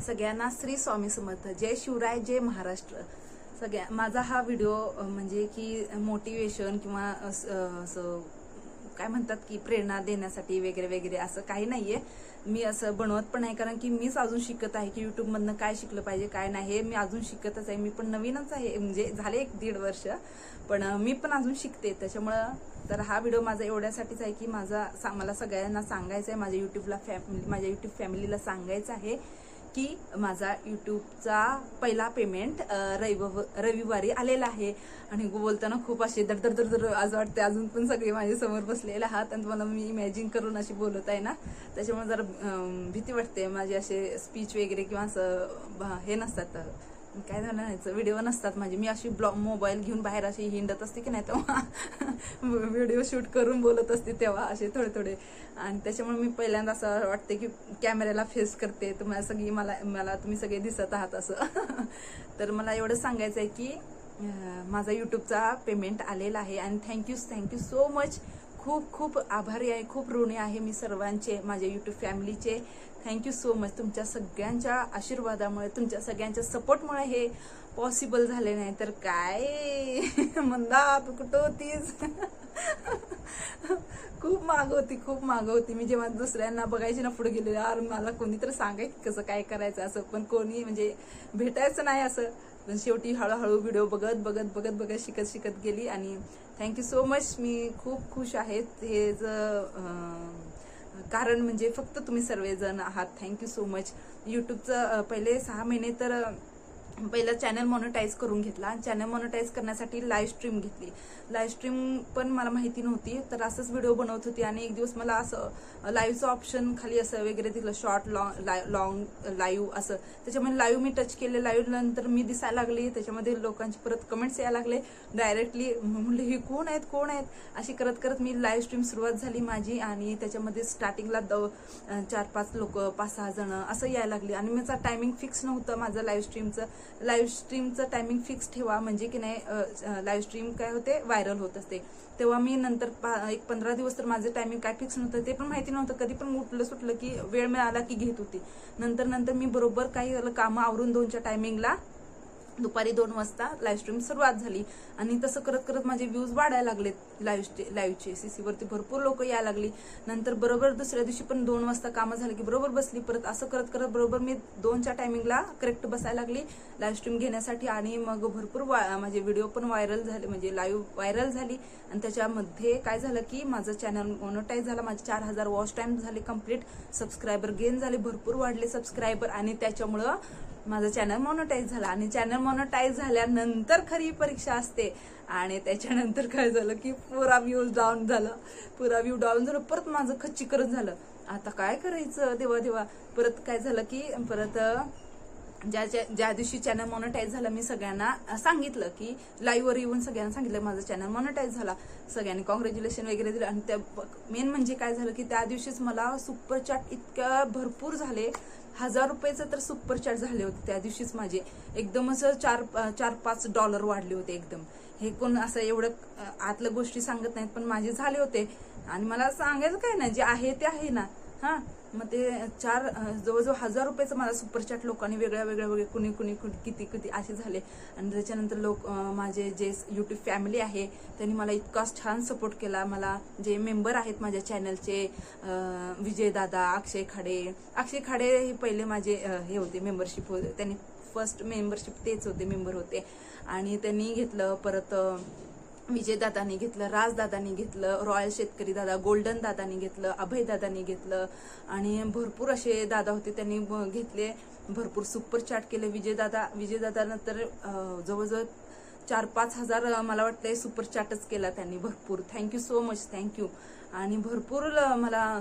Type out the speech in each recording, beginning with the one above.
सगळ्यांना श्री स्वामी समर्थ, जय शिवराय, जय महाराष्ट्र। माझा हा व्हिडिओ म्हणजे की मोटिवेशन किंवा असं काय म्हणतात की प्रेरणा देण्यासाठी वगैरे वगैरे असं काही नाहीये। मी असं बनवत पण नाही, कारण की मीच अजून शिकत आहे की युट्यूब मधनं काय शिकलं पाहिजे काय नाही हे मी अजून शिकतच आहे। मी पण नवीनच आहे, म्हणजे झाले 1-1.5 वर्ष, पण मी पण अजून शिकते। त्याच्यामुळं तर हा व्हिडिओ माझा एवढ्यासाठीच आहे की मला सगळ्यांना सांगायचं आहे, माझ्या युट्यूब फॅमिलीला सांगायचं आहे की माझा युट्यूबचा पहिला पेमेंट रविवारी आलेला आहे। आणि बोलताना खूप असे दर आज वाटते, अजून पण सगळे माझ्या समोर बसलेले आहात आणि तुम्हाला मी इमॅजिन करून अशी बोलत आहे ना, त्याच्यामुळे जरा भीती वाटते। माझे असे स्पीच वगैरे किंवा असं हे नसतात, काय म्हणायचं, व्हिडिओ नसतात माझे। मी अशी मोबाईल घेऊन बाहेर अशी हिंडत असते की नाही, तेव्हा व्हिडिओ शूट करून बोलत असते तेव्हा असे थोडे। आणि त्याच्यामुळे मी पहिल्यांदा असं वाटते की कॅमेऱ्याला फेस करते, तुम्हाला मला तुम्ही सगळे दिसत आहात असं तर मला एवढं सांगायचं आहे की माझा युट्यूबचा पेमेंट आलेला आहे आणि थँक्यू सो मच। खूप आभारी आहे, खूप ऋणी आहे मी सर्वांचे, माझ्या युट्यूब फॅमिलीचे। Thank you so much. तुमच्या सगळ्यांच्या आशीर्वादामुळे, तुमच्या सगळ्यांच्या सपोर्टमुळे हे पॉसिबल झाले, नाही तर काय मंदा तू कुठं होतीस खूप माग होती मी। जेव्हा दुसऱ्यांना बघायची ना पुढे गेले, यार मला कोणीतरी सांगाय कसं काय करायचं असं, पण कोणी म्हणजे भेटायचं नाही असं। पण शेवटी हळूहळू व्हिडिओ बघत शिकत गेली आणि थँक्यू सो मच। मी खूप खुश आहे, हे कारण म्हणजे फक्त तुम्ही सर्वजण आहात। Thank you so much. युट्यूबचं पहिले 6 महिने तर पहिला चॅनल मॉनिटाईज करून घेतला। चॅनल मॉनिटाईज करण्यासाठी लाईव्ह स्ट्रीम घेतली। लाईव्ह स्ट्रीम पण मला माहिती नव्हती, तर असंच व्हिडिओ बनवत होती आणि एक दिवस मला असं लाईव्हचं ऑप्शन खाली असं वगैरे दिलं, शॉर्ट लॉंग लाईव्ह असं। त्याच्यामध्ये लाईव्ह मी टच केले, लाईव्ह नंतर मी दिसायला लागली, त्याच्यामध्ये लोकांची परत कमेंट्स यायला लागले डायरेक्टली। म्हणले हे कोण आहेत अशी करत मी लाईव्ह स्ट्रीम सुरुवात झाली माझी। आणि त्याच्यामध्ये स्टार्टिंगला 4-5 लोक, 5-6 जण असं यायला लागली। आणि माझा टायमिंग फिक्स नव्हतं माझं लाईव्ह स्ट्रीमचं टायमिंग फिक्स ठेवा, म्हणजे की नाही लाईव्ह स्ट्रीम काय होते, व्हायरल होत असते। तेव्हा मी नंतर 15 दिवस तर माझं टायमिंग काय फिक्स नव्हतं, ते पण माहिती नव्हतं। कधी पण उठलं सुटलं की वेळ मिळाला की घेत होती। नंतर मी बरोबर काही कामं आवरून 2च्या टायमिंगला दुपारी 2 वाजता लाईव्ह स्ट्रीम सुरुवात झाली। आणि तसं करत माझे व्ह्यूज वाढायला लागलेत लाईव्हचे। सीसी वरती भरपूर लोक यायला लागली। नंतर बरोबर दुसऱ्या दिवशी पण 2 वाजता कामं झाली की बरोबर बसली परत, असं करत बरोबर मी 2च्या टायमिंगला करेक्ट बसायला लागली लाईव्ह स्ट्रीम घेण्यासाठी। आणि मग भरपूर माझे व्हिडिओ पण व्हायरल झाले, म्हणजे लाईव्ह व्हायरल झाली। आणि त्याच्यामध्ये काय झालं की माझं चॅनल मॉनिटाईज झालं, माझे 4000 वॉच टाइम झाले कम्प्लीट, सबस्क्रायबर गेन झाले, भरपूर वाढले सबस्क्रायबर। आणि त्याच्यामुळं माझं चॅनल मॉनिटाईज झालं। आणि चॅनल मॉनिटाईज झाल्यानंतर खरी परीक्षा असते। आणि त्याच्यानंतर काय झालं की पुरा व्ह्यू डाऊन झालं, परत माझं खच्चीकरण झालं। आता काय करायचं देवा। परत काय झालं की परत ज्या दिवशी चॅनल मॉनिटाईज झालं, मी सगळ्यांना सांगितलं की लाईव्ह वर येऊन सगळ्यांना सांगितलं माझं चॅनल मॉनिटाईज झाला। सगळ्यांनी कॉंग्रॅच्युलेशन वगैरे दिलं। आणि त्या मेन म्हणजे काय झालं की त्या दिवशीच मला सुपर चॅट इतक्या भरपूर झाले, 1000 रुपयाचं तर सुपर चॅट झाले होते त्या दिवशीच माझे। एकदम असं $4-5 वाढले होते एकदम। हे कोण असं एवढं आतल्या गोष्टी सांगत नाहीत, पण माझे झाले होते। आणि मला सांगायचं काय ना, जे आहे ते आहे ना। मग ते जवळजवळ 1000 रुपयाचं मला सुपर चॅट लोकांनी वेगळ्या कुणी किती असे झाले। आणि त्याच्यानंतर माझे जे युट्यूब फॅमिली आहे त्यांनी मला इतका छान सपोर्ट केला। मला जे मेंबर आहेत माझ्या चॅनलचे, विजय दादा, अक्षय खाडे हे पहिले माझे हे होते, मेंबरशिप होते, त्यांनी फर्स्ट मेंबरशिप तेच होते, मेंबर होते। आणि त्यांनी घेतलं, परत विजय दादानी घेतलं, राज दादानी घेतलं, रॉयल शेतकरी दादा, गोल्डन दादानी घेतलं, अभय दादानी घेतलं। आणि भरपूर असे दादा होते, त्यांनी घेतले, भरपूर सुपर चॅट केले। विजय दादा तर जवळजवळ 4-5 हजार मला वाटतंय सुपर चॅटच केला त्यांनी भरपूर। Thank you so much, thank you. आणि भरपूर मला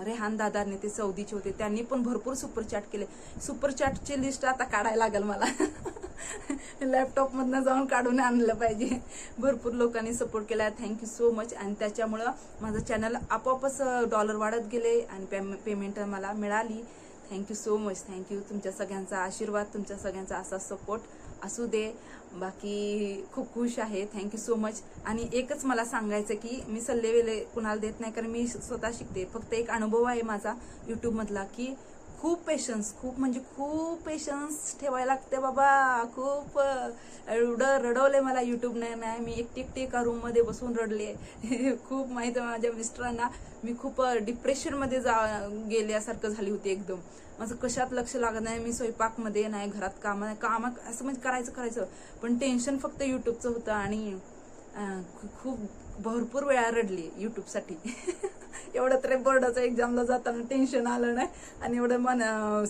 रेहान दादाने, ते सौदीचे होते, त्यांनी पण भरपूर सुपर चॅट केले। सुपर चॅटची लिस्ट आता काढायला लागेल मला लॅपटॉप मधनं जाऊन काढून आणलं पाहिजे। भरपूर लोकांनी सपोर्ट केला, थँक्यू सो मच। आणि त्याच्यामुळं माझं चॅनल आपोआपच डॉलर वाढत गेले आणि पेमेंट मला मिळाली। Thank you so much, thank you. तुमच्या सगळ्यांचा आशीर्वाद, तुमच्या सगळ्यांचा असा सपोर्ट असू दे। बाकी खूप खुश आहे, थँक्यू सो मच। आणि एकच मला सांगायचं की मी सल्ले वेले कुणाला देत नाही, कारण मी स्वतः शिकते। फक्त एक अनुभव आहे माझा युट्यूब मधला की खूप पेशन्स, खूप म्हणजे खूप पेशन्स ठेवायला लागते बाबा. खूप एवढं रडवलंय मला युट्यूबने. नाही मी एकटी एका रूम मध्ये बसून रडले. खूप माहिती आहे माझ्या मिस्टरांना. मी खूप डिप्रेशनमध्ये गेल्यासारखं झाली होती एकदम. माझं कशात लक्ष लागत नाही. मी स्वयंपाकमध्ये नाही, घरात काम असं म्हणजे करायचं, पण टेन्शन फक्त युट्यूबचं होतं. आणि खूप भरपूर वेळा रडली युट्यूबसाठी. एवढं तरी बोर्डाच्या एक्झामला जाताना टेन्शन आलं नाही आणि एवढं मन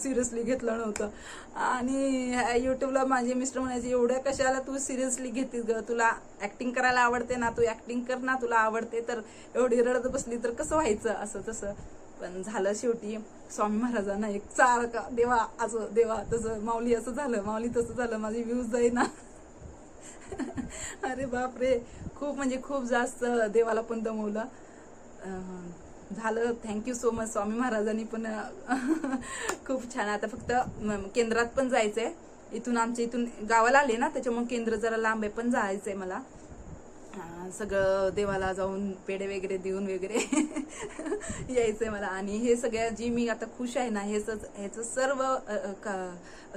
सिरियसली घेतलं नव्हतं. आणि युट्यूबला माझे मिस्टर म्हणायचे, एवढ्या कशाला तू सिरियसली घेतीस ग, तुला ऍक्टिंग करायला आवडते ना, तू ऍक्टिंग कर ना, तुला आवडते तर एवढी रडत बसली तर कसं व्हायचं, असं तसं. पण झालं शेवटी. स्वामी महाराजांना एक चाल का, देवा असं, देवा तसं, माऊली असं झालं, माऊली तसं झालं, माझी व्ह्यूज जाईना. अरे बापरे, खूप म्हणजे खूप जास्त देवाला पण दमवलं. झालं. Thank you so much. स्वामी महाराजांनी पण खूप छान. आता फक्त केंद्रात पण जायचंय. इथून गावाला आले ना, त्याच्यामुळे केंद्र जरा लांब आहे, पण जायचंय मला. सगळं देवाला जाऊन पेढे वगैरे देऊन वगैरे यायचंय मला. आणि हे सगळ्या जी मी आता खुश आहे ना, ह्याचं सर्व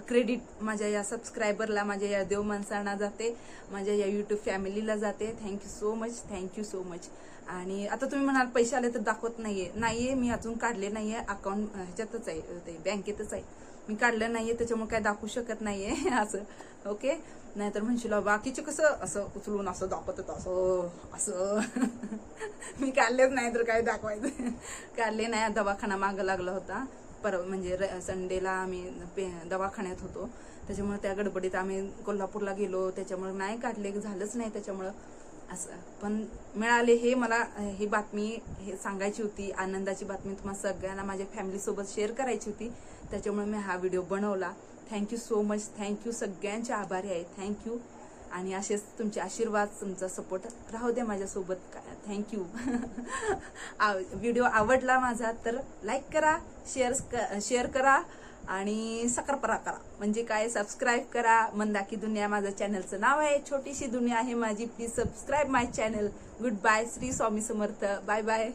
क्रेडिट माझ्या या सबस्क्रायबरला, माझ्या या देव माणसांना जाते, माझ्या या युट्यूब फॅमिलीला जाते. Thank you so much, thank you so much. आणि आता तुम्ही म्हणाल पैसे आले तर दाखवत नाहीये, मी अजून काढले नाहीये. अकाउंट ह्याच्यातच आहे, ते बँकेतच आहे, मी काढलं नाहीये, त्याच्यामुळे काय दाखवू शकत नाहीये असं. ओके, नाहीतर म्हणशील बाकीचे कसं असं उचलून असं दाखवत असं. मी काढलेच नाही तर काय दाखवायचं. काढले नाही. दवाखाना मागं लागला होता म्हणजे संडेला आम्ही दवाखान्यात होतो, त्याच्यामुळे त्या गडबडीत आम्ही कोल्हापूरला गेलो, त्याच्यामुळे नाही काढले, झालंच नाही त्याच्यामुळं असं. पण मिळाले. हे मला ही बातमी हे सांगायची होती, आनंदाची बातमी तुम्हाला सगळ्यांना माझ्या फॅमिलीसोबत शेअर करायची होती, त्याच्यामुळे मी हा व्हिडिओ बनवला. Thank you so much, thank you. सगळ्यांचे आभारी आहे, थँक्यू. आणि असेच तुमचे आशीर्वाद, तुमचा सपोर्ट राहू द्या माझ्यासोबत. थँक्यू. व्हिडिओ आवडला माझा तर लाईक करा, शेअर करा आणि साखरपरा करा. म्हणजे काय, सबस्क्राईब करा. मंदाकी दुनिया माझं चॅनलचं नाव आहे, छोटीशी दुनिया आहे माझी. Please subscribe my channel. Good bye. Shri Swami Samarth. Bye bye.